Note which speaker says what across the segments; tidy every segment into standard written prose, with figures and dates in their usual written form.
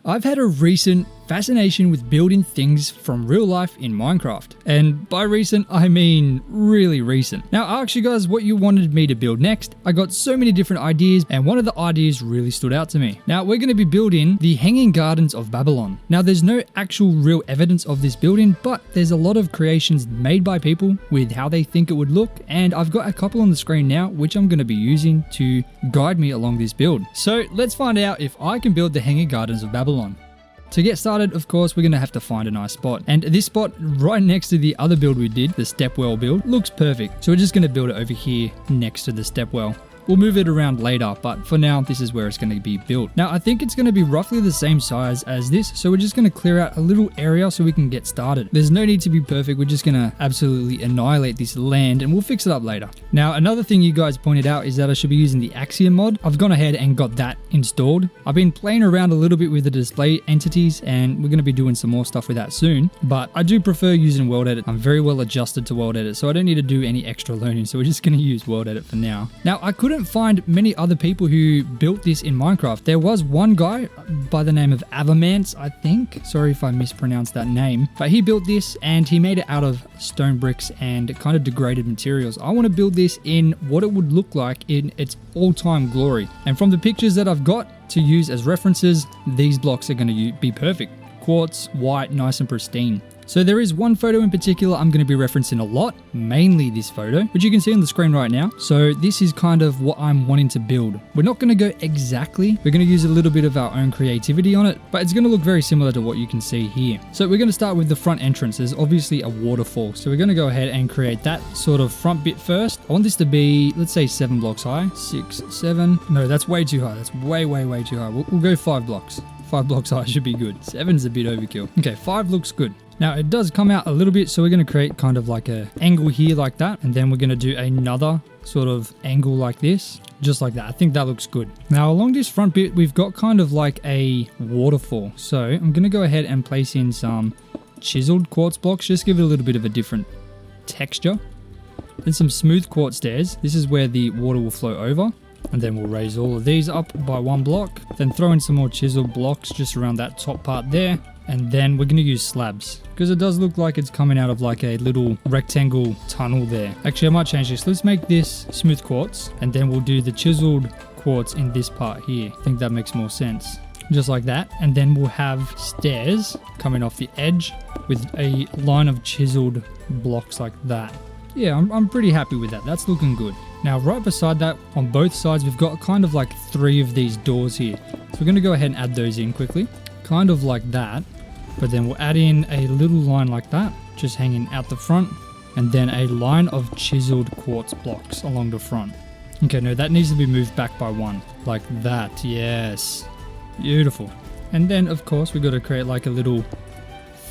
Speaker 1: I've had a recent fascination with building things from real life in Minecraft. And by recent, I mean really recent. Now, I asked you guys what you wanted me to build next. I got so many different ideas, and one of the ideas really stood out to me. Now, we're going to be building the Hanging Gardens of Babylon. Now, there's no actual real evidence of this building, but there's a lot of creations made by people with how they think it would look, and I've got a couple on the screen now, which I'm going to be using to guide me along this build. So let's find out if I can build the Hanging Gardens of Babylon. To get started, of course, we're going to have to find a nice spot. And this spot right next to the other build we did, the stepwell build, looks perfect. So we're just going to build it over here next to the stepwell. We'll move it around later, but for now, this is where it's going to be built. Now, I think it's going to be roughly the same size as this, so we're just going to clear out a little area so we can get started. There's no need to be perfect, we're just going to absolutely annihilate this land, and we'll fix it up later. Now, another thing you guys pointed out is that I should be using the Axiom mod. I've gone ahead and got that installed. I've been playing around a little bit with the display entities, and we're going to be doing some more stuff with that soon, but I do prefer using World Edit. I'm very well adjusted to World Edit, so I don't need to do any extra learning, so we're just going to use World Edit for now. Now, I couldn't find many other people who built this in Minecraft. There was one guy by the name of Avamance, I think. Sorry if I mispronounced that name, but he built this and he made it out of stone bricks and kind of degraded materials. I want to build this in what it would look like in its all-time glory. And from the pictures that I've got to use as references, these blocks are going to be perfect. Quartz, white, nice and pristine. So there is one photo in particular I'm going to be referencing a lot, mainly this photo, which you can see on the screen right now. So this is kind of what I'm wanting to build. We're not going to go exactly, we're going to use a little bit of our own creativity on it, but it's going to look very similar to what you can see here. So we're going to start with the front entrance. There's obviously a waterfall. So we're going to go ahead and create that sort of front bit first. I want this to be, let's say 7 blocks high, 6, 7. No, that's way too high. That's way too high. We'll go 5 blocks. 5 blocks high should be good. 7's a bit overkill. Okay, 5 looks good. Now it does come out a little bit, so we're going to create kind of like a angle here like that, and then we're going to do another sort of angle like this, just like that. I think that looks good. Now along this front bit, we've got kind of like a waterfall. So I'm going to go ahead and place in some chiseled quartz blocks, just give it a little bit of a different texture. Then some smooth quartz stairs. This is where the water will flow over. And then we'll raise all of these up by 1 block. Then throw in some more chiseled blocks just around that top part there. And then we're going to use slabs because it does look like it's coming out of like a little rectangle tunnel there. Actually, I might change this. Let's make this smooth quartz, and then we'll do the chiseled quartz in this part here. I think that makes more sense. Just like that. And then we'll have stairs coming off the edge with a line of chiseled blocks like that. Yeah, I'm pretty happy with that. That's looking good. Now, right beside that, on both sides, we've got kind of like 3 of these doors here. So we're going to go ahead and add those in quickly. Kind of like that. But then we'll add in a little line like that, just hanging out the front. And then a line of chiseled quartz blocks along the front. Okay, no, that needs to be moved back by 1. Like that, yes. Beautiful. And then, of course, we've got to create like a little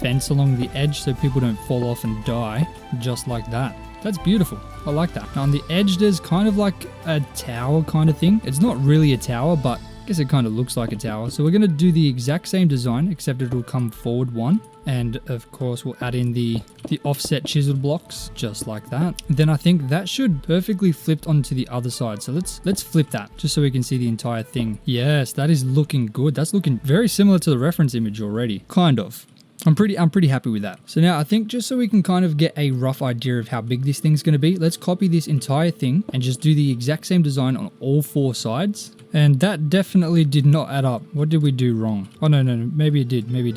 Speaker 1: fence along the edge so people don't fall off and die. Just like that. That's beautiful. I like that. Now on the edge, there's kind of like a tower kind of thing. It's not really a tower, but I guess it kind of looks like a tower. So we're going to do the exact same design, except it'll come forward 1. And of course, we'll add in the offset chiseled blocks, just like that. And then I think that should perfectly flip onto the other side. So let's flip that, just so we can see the entire thing. Yes, that is looking good. That's looking very similar to the reference image already. Kind of. I'm pretty happy with that. So now I think just so we can kind of get a rough idea of how big this thing's going to be, let's copy this entire thing and just do the exact same design on all 4 sides. And that definitely did not add up. What did we do wrong? Oh, no. Maybe it did. Maybe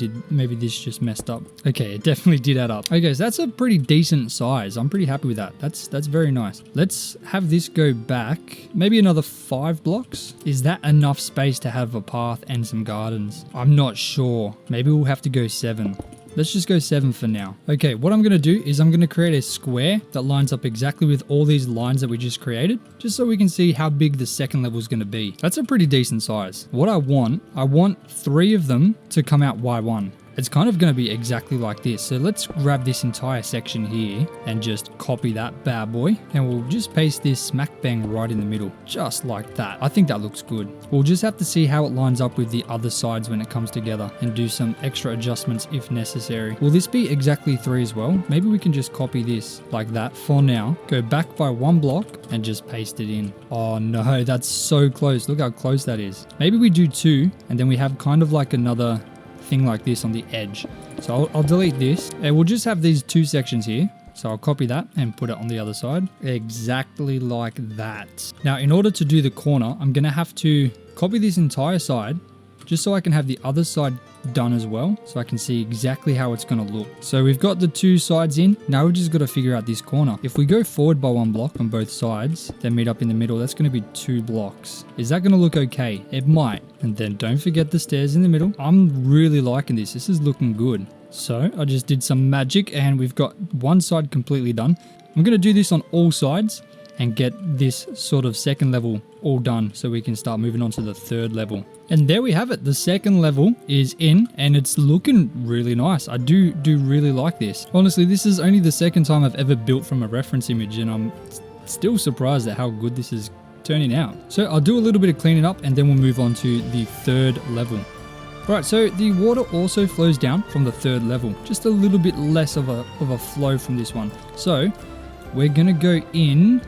Speaker 1: this just messed up. Okay, it definitely did add up. Okay, so that's a pretty decent size. I'm pretty happy with that. That's very nice. Let's have this go back. Maybe another 5 blocks. Is that enough space to have a path and some gardens? I'm not sure. Maybe we'll have to go 7. Let's just go 7 for now. Okay, what I'm going to do is I'm going to create a square that lines up exactly with all these lines that we just created, just so we can see how big the second level is going to be. That's a pretty decent size. What I want 3 of them to come out Y1. It's kind of going to be exactly like this. So let's grab this entire section here and just copy that bad boy. And we'll just paste this smack bang right in the middle, just like that. I think that looks good. We'll just have to see how it lines up with the other sides when it comes together and do some extra adjustments if necessary. Will this be exactly 3 as well? Maybe we can just copy this like that for now. Go back by 1 block and just paste it in. Oh no, that's so close. Look how close that is. Maybe we do 2 and then we have kind of like another thing like this on the edge. So I'll delete this, and we'll just have these 2 sections here. So I'll copy that and put it on the other side, exactly like that. Now, in order to do the corner, I'm going to have to copy this entire side just so I can have the other side done as well, so I can see exactly how it's going to look. So we've got the 2 sides in. Now we've just got to figure out this corner. If we go forward by 1 block on both sides, then meet up in the middle, that's going to be 2 blocks. Is that going to look okay? It might. And then don't forget the stairs in the middle. I'm really liking this. This is looking good. So I just did some magic and we've got 1 side completely done. I'm going to do this on all sides and get this sort of 2nd level all done so we can start moving on to the 3rd level. And there we have it. The 2nd level is in and it's looking really nice. I do really like this. Honestly, this is only the 2nd time I've ever built from a reference image and I'm still surprised at how good this is turning out. So I'll do a little bit of cleaning up and then we'll move on to the 3rd level. Alright, so the water also flows down from the 3rd level. Just a little bit less of a flow from this one. So we're going to go in.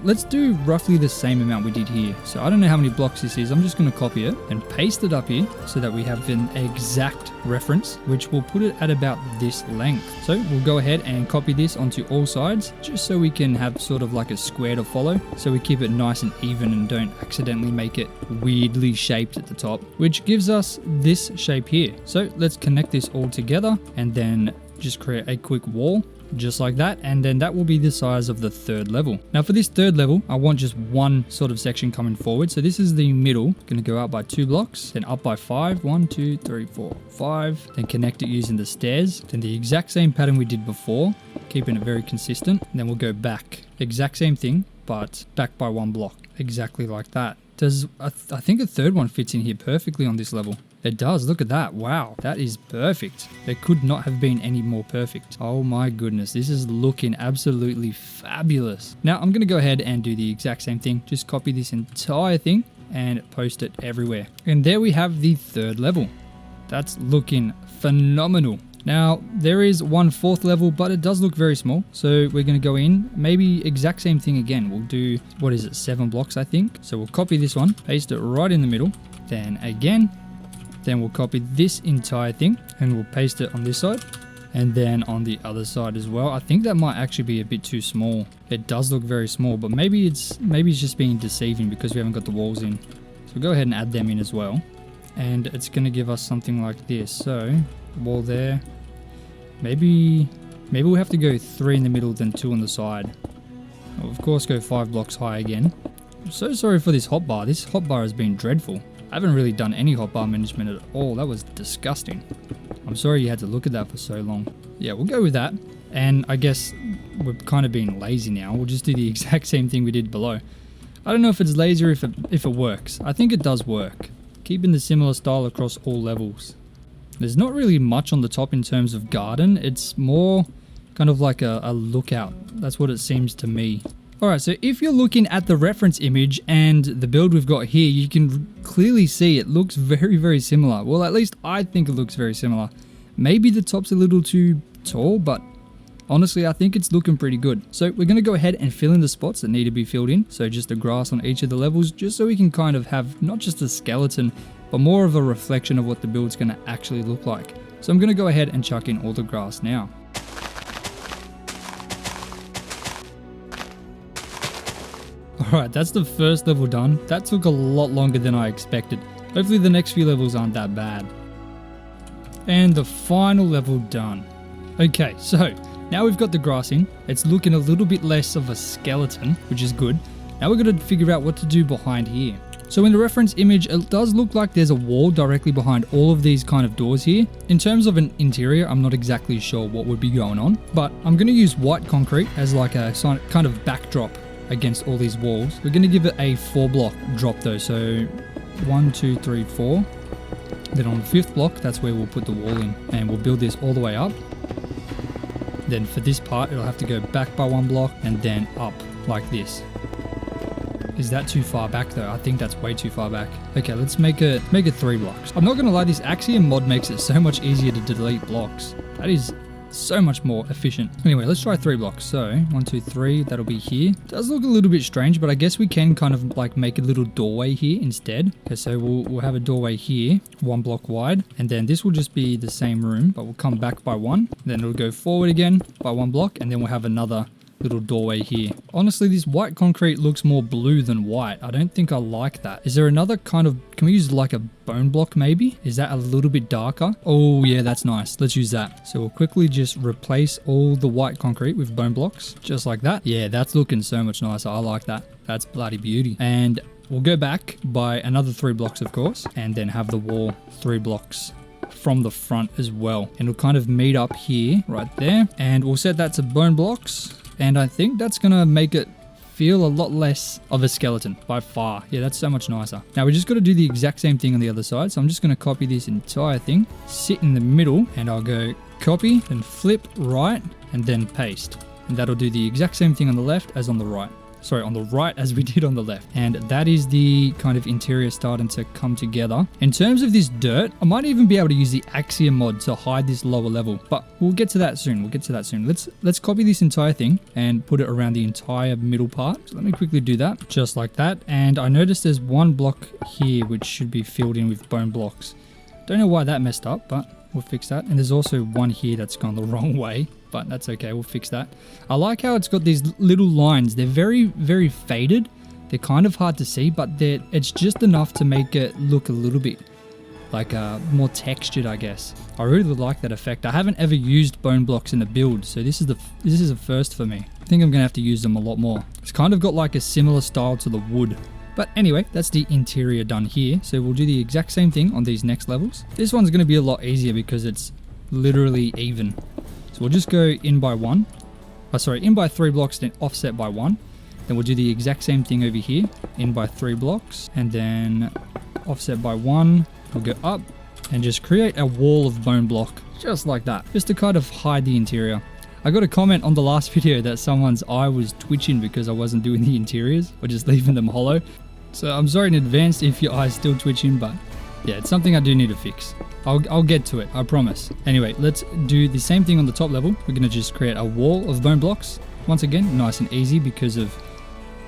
Speaker 1: Let's do roughly the same amount we did here. So I don't know how many blocks this is. I'm just going to copy it and paste it up here so that we have an exact reference, which will put it at about this length. So we'll go ahead and copy this onto all sides just so we can have sort of like a square to follow. So we keep it nice and even and don't accidentally make it weirdly shaped at the top, which gives us this shape here. So let's connect this all together and then just create a quick wall. Just like that, and then that will be the size of the 3rd level. Now for this 3rd level, I want just 1 sort of section coming forward. So this is the middle, going to go out by 2 blocks, then up by 5, 1, 2, 3, 4, 5, then connect it using the stairs, then the exact same pattern we did before, keeping it very consistent, and then we'll go back, exact same thing, but back by 1 block, exactly like that. I think a 3rd one fits in here perfectly on this level. It does. Look at that. Wow. That is perfect. It could not have been any more perfect. Oh my goodness. This is looking absolutely fabulous. Now I'm going to go ahead and do the exact same thing. Just copy this entire thing and post it everywhere. And there we have the 3rd level. That's looking phenomenal. Now there is 1 4th level, but it does look very small. So we're going to go in, maybe exact same thing again. We'll do, what is it, 7 blocks, I think. So we'll copy this one, paste it right in the middle. Then again, then we'll copy this entire thing and we'll paste it on this side and then on the other side as well. I think that might actually be a bit too small. It does look very small, but maybe it's just being deceiving because we haven't got the walls in. So we'll go ahead and add them in as well. And it's going to give us something like this. So wall there. Maybe we'll have to go 3 in the middle, then 2 on the side. We'll of course go 5 blocks high again. I'm so sorry for this hotbar. This hotbar has been dreadful. I haven't really done any hotbar management at all. That was disgusting. I'm sorry you had to look at that for so long. Yeah, we'll go with that. And I guess we're kind of being lazy now. We'll just do the exact same thing we did below. I don't know if it's lazy or if it works. I think it does work. Keeping the similar style across all levels. There's not really much on the top in terms of garden. It's more kind of like a lookout. That's what it seems to me. Alright, so if you're looking at the reference image and the build we've got here, you can clearly see it looks very, very similar. Well, at least I think it looks very similar. Maybe the top's a little too tall, but honestly, I think it's looking pretty good. So we're going to go ahead and fill in the spots that need to be filled in. So just the grass on each of the levels, just so we can kind of have not just a skeleton, but more of a reflection of what the build's going to actually look like. So I'm going to go ahead and chuck in all the grass now. Alright, that's the first level done. That took a lot longer than I expected. Hopefully the next few levels aren't that bad. And the final level done. Okay, so now we've got the grass in. It's looking a little bit less of a skeleton, which is good. Now we're going to figure out what to do behind here. So in the reference image, it does look like there's a wall directly behind all of these kind of doors here. In terms of an interior, I'm not exactly sure what would be going on, but I'm going to use white concrete as like a kind of backdrop against all these walls. We're going to give it a 4 block drop though. So 1, 2, 3, 4. Then on the 5th block, that's where we'll put the wall in, and we'll build this all the way up. Then for this part, it'll have to go back by 1 block and then up like this. Is that too far back though? I think that's way too far back. Okay, let's make it 3 blocks. I'm not going to lie, this Axiom mod makes it so much easier to delete blocks. That is so much more efficient. Anyway, let's try 3 blocks. So 1, 2, 3, that'll be here. Does look a little bit strange, but I guess we can kind of like make a little doorway here instead. Okay, so we'll have a doorway here, 1 block wide, and then this will just be the same room, but we'll come back by 1. Then it'll go forward again by 1 block, and then we'll have another little doorway here. Honestly, this white concrete looks more blue than white. I don't think I like that. Is there another kind of, can we use like a bone block maybe? Is that a little bit darker? Oh yeah, that's nice. Let's use that. So we'll quickly just replace all the white concrete with bone blocks, just like that. Yeah, that's looking so much nicer. I like that. That's bloody beauty. And we'll go back by another 3 blocks, of course, and then have the wall 3 blocks from the front as well. And we'll kind of meet up here, right there. And we'll set that to bone blocks. And I think that's going to make it feel a lot less of a skeleton by far. Yeah, that's so much nicer. Now we just got to do the exact same thing on the other side. So I'm just going to copy this entire thing, sit in the middle, and I'll go copy, then flip right, and then paste. And that'll do the exact same thing on the left as on the right. Sorry, on the right as we did on the left. And that is the kind of interior starting to come together. In terms of this dirt, I might even be able to use the Axiom mod to hide this lower level, but we'll get to that soon. Let's copy this entire thing and put it around the entire middle part. So let me quickly do that, just like that. And I noticed there's 1 block here which should be filled in with bone blocks. Don't know why that messed up, but we'll fix that. And there's also 1 here that's gone the wrong way, but that's okay. We'll fix that. I like how it's got these little lines. They're very, very faded. They're kind of hard to see, but it's just enough to make it look a little bit like more textured, I guess. I really like that effect. I haven't ever used bone blocks in a build, so this is a first for me. I think I'm gonna have to use them a lot more. It's kind of got like a similar style to the wood. But anyway, that's the interior done here. So we'll do the exact same thing on these next levels. This one's going to be a lot easier because it's literally even. So we'll just go in by 1. In by 3 blocks, then offset by 1. Then we'll do the exact same thing over here. In by 3 blocks, and then offset by 1. We'll go up and just create a wall of bone block, just like that. Just to kind of hide the interior. I got a comment on the last video that someone's eye was twitching because I wasn't doing the interiors or just leaving them hollow. So I'm sorry in advance if your eye's still twitching, but yeah, it's something I do need to fix. I'll get to it, I promise. Anyway, let's do the same thing on the top level. We're going to just create a wall of bone blocks. Once again, nice and easy because of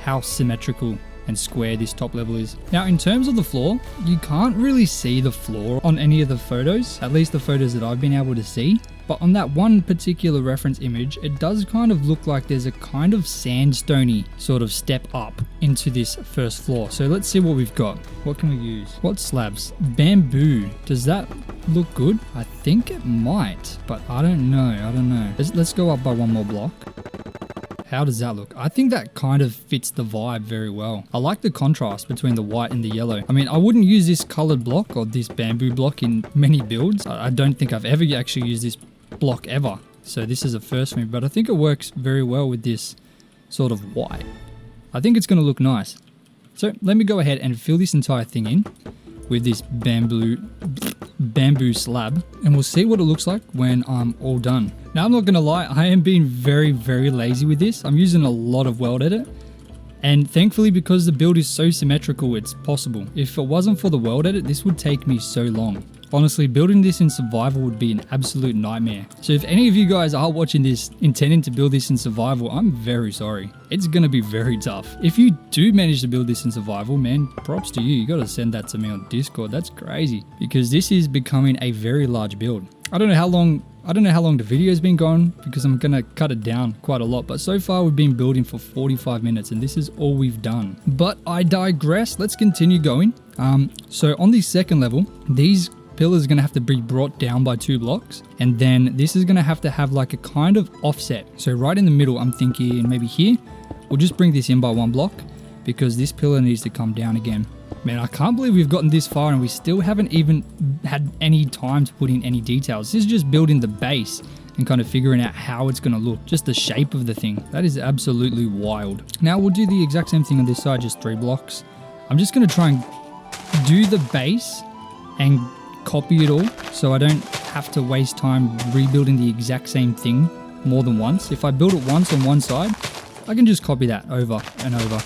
Speaker 1: how symmetrical and square this top level is. Now, in terms of the floor, you can't really see the floor on any of the photos, at least the photos that I've been able to see. But on that one particular reference image, it does kind of look like there's a kind of sandstony sort of step up into this first floor. So let's see what we've got. What can we use? What slabs? Bamboo. Does that look good? I think it might, but I don't know. Let's go up by 1 more block. How does that look? I think that kind of fits the vibe very well. I like the contrast between the white and the yellow. I mean, I wouldn't use this colored block or this bamboo block in many builds. I don't think I've ever actually used this block ever. So this is a first for me, but I think it works very well with this sort of white. I think it's going to look nice. So let me go ahead and fill this entire thing in with this bamboo slab, and we'll see what it looks like when I'm all done. Now, I'm not gonna lie, I am being very, very lazy with this. I'm using a lot of World Edit, and thankfully, because the build is so symmetrical, it's possible. If it wasn't for the World Edit, this would take me so long. Honestly, building this in survival would be an absolute nightmare. So if any of you guys are watching this intending to build this in survival, I'm very sorry. It's gonna be very tough. If you do manage to build this in survival, man, props to you. You gotta send that to me on Discord. That's crazy, because this is becoming a very large build. I don't know how long the video's been going because I'm gonna cut it down quite a lot, but so far we've been building for 45 minutes and this is all we've done. But I digress. Let's continue going. So on the second level, these pillars are going to have to be brought down by 2 blocks, and then this is going to have like a kind of offset. So right in the middle, I'm thinking maybe here, we'll just bring this in by 1 block because this pillar needs to come down again. Man, I can't believe we've gotten this far and we still haven't even had any time to put in any details. This is just building the base and kind of figuring out how it's going to look, just the shape of the thing. That is absolutely wild. Now we'll do the exact same thing on this side, just 3 blocks. I'm just going to try and do the base and copy it all so I don't have to waste time rebuilding the exact same thing more than once. If I build it once on one side, I can just copy that over and over.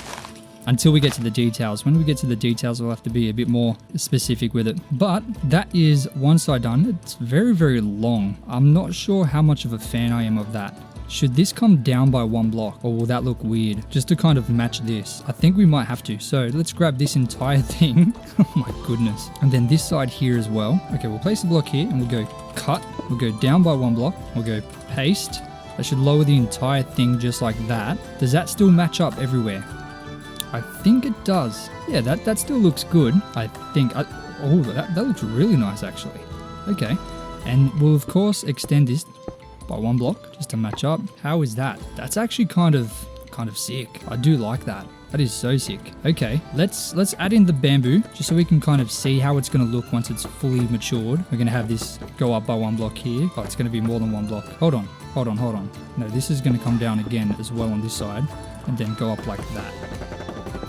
Speaker 1: until we get to the details. When we get to the details, we'll have to be a bit more specific with it. But that is one side done. It's very, very long. I'm not sure how much of a fan I am of that. Should this come down by 1 block, or will that look weird? Just to kind of match this. I think we might have to. So let's grab this entire thing. Oh my goodness. And then this side here as well. Okay, we'll place the block here and we'll go cut. We'll go down by 1 block. We'll go paste. That should lower the entire thing just like that. Does that still match up everywhere? I think it does. Yeah, that still looks good. I think. Oh, that looks really nice actually. Okay. And we'll of course extend this by 1 block just to match up. How is that? That's actually kind of sick. I do like that. That is so sick. Okay, let's add in the bamboo just so we can kind of see how it's going to look once it's fully matured. We're going to have this go up by 1 block here. Oh, it's going to be more than 1 block. Hold on. No, this is going to come down again as well on this side and then go up like that.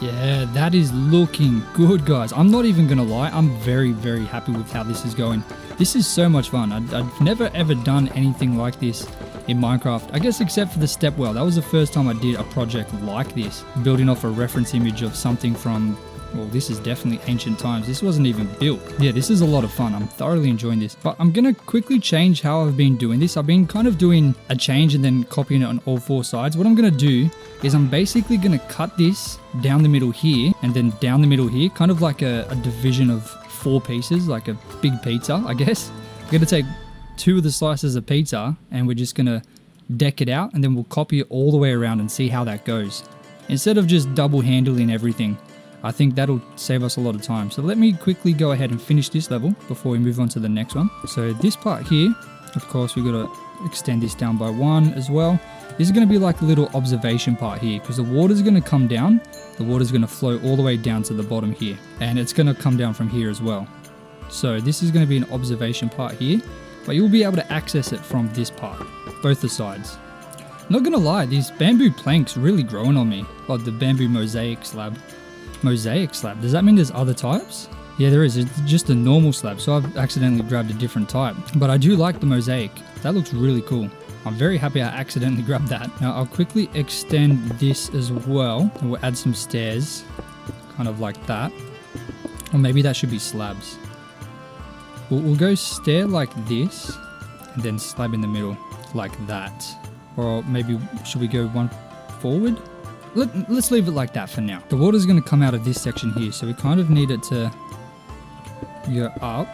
Speaker 1: Yeah, that is looking good, guys. I'm not even going to lie. I'm very, very happy with how this is going. This is so much fun. I've never ever done anything like this in Minecraft. I guess except for the step well. That was the first time I did a project like this. Building off a reference image of something from, well, this is definitely ancient times. This wasn't even built. Yeah, this is a lot of fun. I'm thoroughly enjoying this. But I'm going to quickly change how I've been doing this. I've been kind of doing a change and then copying it on all 4 sides. What I'm going to do is I'm basically going to cut this down the middle here and then down the middle here. Kind of like a division of 4 pieces, like a big pizza, I guess. I'm going to take 2 of the slices of pizza and we're just going to deck it out and then we'll copy it all the way around and see how that goes. Instead of just double handling everything, I think that'll save us a lot of time. So let me quickly go ahead and finish this level before we move on to the next one. So this part here, of course, we've got to extend this down by 1 as well. This is going to be like a little observation part here because the water's going to come down. The water's going to flow all the way down to the bottom here. And it's going to come down from here as well. So this is going to be an observation part here. But you'll be able to access it from this part. Both the sides. Not going to lie, these bamboo planks really growing on me. Like the bamboo mosaic slab. Mosaic slab? Does that mean there's other types? Yeah, there is. It's just a normal slab. So I've accidentally grabbed a different type. But I do like the mosaic. That looks really cool. I'm very happy I accidentally grabbed that. Now I'll quickly extend this as well. And we'll add some stairs. Kind of like that. Or maybe that should be slabs. We'll go stair like this. And then slab in the middle. Like that. Or maybe should we go 1 forward? Let's leave it like that for now. The water's going to come out of this section here. So we kind of need it to go up.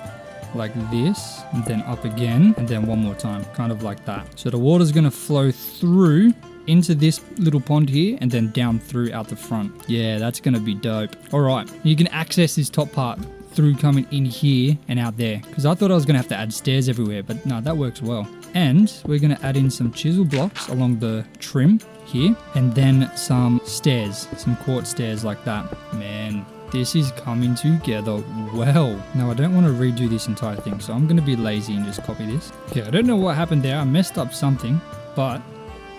Speaker 1: Like this, and then up again, and then 1 more time, kind of like that. So the water's going to flow through into this little pond here, and then down through out the front. Yeah, that's going to be dope. All right, you can access this top part through coming in here and out there, because I thought I was going to have to add stairs everywhere, but no, that works well. And we're going to add in some chisel blocks along the trim here, and then some stairs, some quartz stairs like that. Man, this is coming together well. Now, I don't want to redo this entire thing, so I'm going to be lazy and just copy this. Okay, I don't know what happened there. I messed up something, but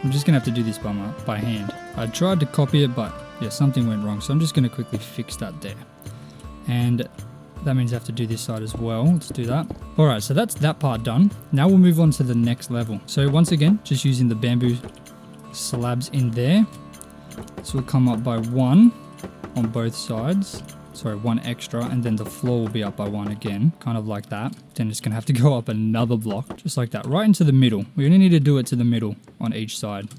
Speaker 1: I'm just going to have to do this by hand. I tried to copy it, but yeah, something went wrong. So I'm just going to quickly fix that there. And that means I have to do this side as well. Let's do that. All right, so that's that part done. Now we'll move on to the next level. So once again, just using the bamboo slabs in there. This will come up by 1 on both sides. Sorry, 1 extra, and then the floor will be up by 1 again, kind of like that. Then it's gonna have to go up another block, just like that, right into the middle. We only need to do it to the middle on each side,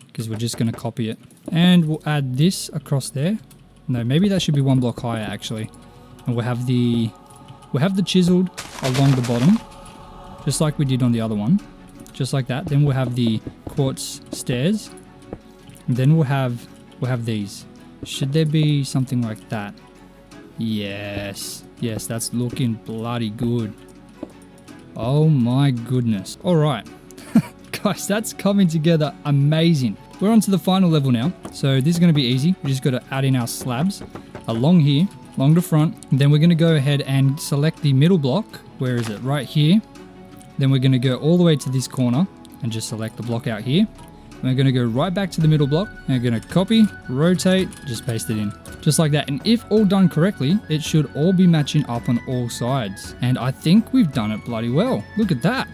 Speaker 1: because we're just gonna copy it. And we'll add this across there. No, maybe that should be 1 block higher actually. And we'll have the chiseled along the bottom, just like we did on the other one, just like that. Then we'll have the quartz stairs, and then we'll have these. Should there be something like that? Yes, that's looking bloody good. Oh my goodness. All right, guys, that's coming together amazing. We're on to the final level now. So this is going to be easy. We just got to add in our slabs along here, along the front. And then we're going to go ahead and select the middle block. Where is it? Right here. Then we're going to go all the way to this corner and just select the block out here. We're going to go right back to the middle block. And we're going to copy, rotate, just paste it in. Just like that. And if all done correctly, it should all be matching up on all sides. And I think we've done it bloody well. Look at that.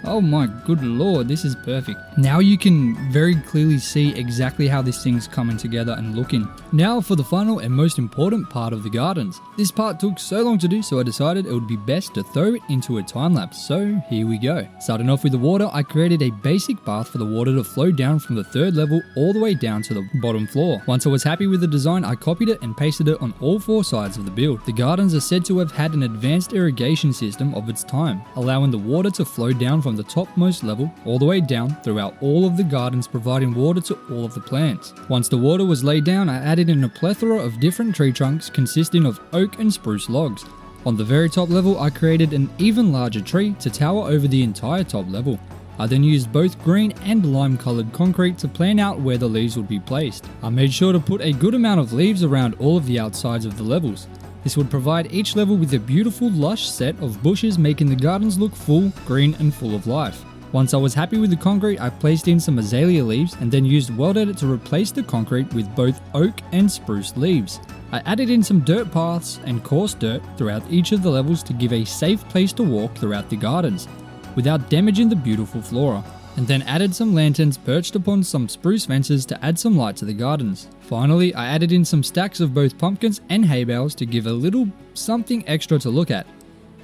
Speaker 1: Oh my good lord, this is perfect. Now you can very clearly see exactly how this thing's coming together and looking. Now for the final and most important part of the gardens. This part took so long to do, so I decided it would be best to throw it into a time lapse, so here we go. Starting off with the water, I created a basic path for the water to flow down from the 3rd level all the way down to the bottom floor. Once I was happy with the design, I copied it and pasted it on all 4 sides of the build. The gardens are said to have had an advanced irrigation system of its time, allowing the water to flow down from the topmost level all the way down throughout all of the gardens, providing water to all of the plants. Once the water was laid down, I added in a plethora of different tree trunks consisting of oak and spruce logs. On the very top level, I created an even larger tree to tower over the entire top level. I then used both green and lime colored concrete to plan out where the leaves would be placed. I made sure to put a good amount of leaves around all of the outsides of the levels. This would provide each level with a beautiful lush set of bushes, making the gardens look full, green and full of life. Once I was happy with the concrete, I placed in some azalea leaves and then used World Edit to replace the concrete with both oak and spruce leaves. I added in some dirt paths and coarse dirt throughout each of the levels to give a safe place to walk throughout the gardens, without damaging the beautiful flora, and then added some lanterns perched upon some spruce fences to add some light to the gardens. Finally, I added in some stacks of both pumpkins and hay bales to give a little something extra to look at,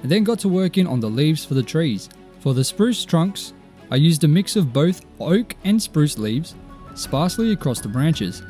Speaker 1: and then got to working on the leaves for the trees. For the spruce trunks, I used a mix of both oak and spruce leaves sparsely across the branches,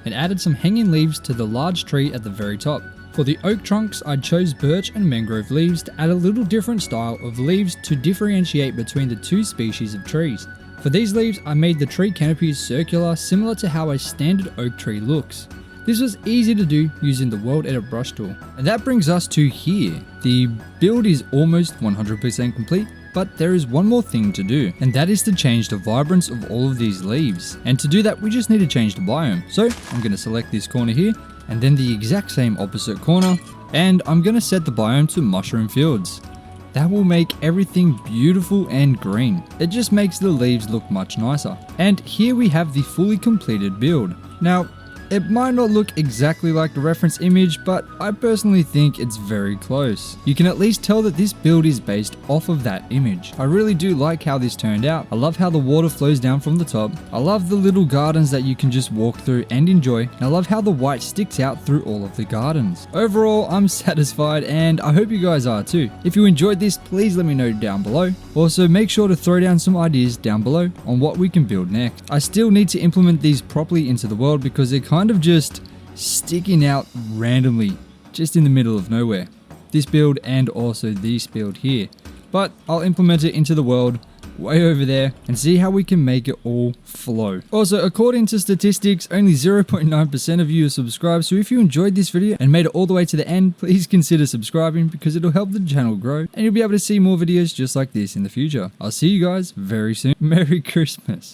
Speaker 1: and added some hanging leaves to the large tree at the very top. For the oak trunks, I chose birch and mangrove leaves to add a little different style of leaves to differentiate between the 2 species of trees. For these leaves, I made the tree canopies circular, similar to how a standard oak tree looks. This was easy to do using the World Edit brush tool. And that brings us to here. The build is almost 100% complete, but there is one more thing to do, and that is to change the vibrance of all of these leaves. And to do that, we just need to change the biome. So I'm going to select this corner here, and then the exact same opposite corner, and I'm going to set the biome to mushroom fields. That will make everything beautiful and green. It just makes the leaves look much nicer. And here we have the fully completed build. Now, it might not look exactly like the reference image, but I personally think it's very close. You can at least tell that this build is based off of that image. I really do like how this turned out. I love how the water flows down from the top. I love the little gardens that you can just walk through and enjoy. And I love how the white sticks out through all of the gardens. Overall, I'm satisfied and I hope you guys are too. If you enjoyed this, please let me know down below. Also, make sure to throw down some ideas down below on what we can build next. I still need to implement these properly into the world because they're kind of just sticking out randomly, just in the middle of nowhere. This build and also this build here. But I'll implement it into the world way over there and see how we can make it all flow. Also, according to statistics, only 0.9% of you are subscribed, so if you enjoyed this video and made it all the way to the end, please consider subscribing because it'll help the channel grow and you'll be able to see more videos just like this in the future. I'll see you guys very soon. Merry Christmas.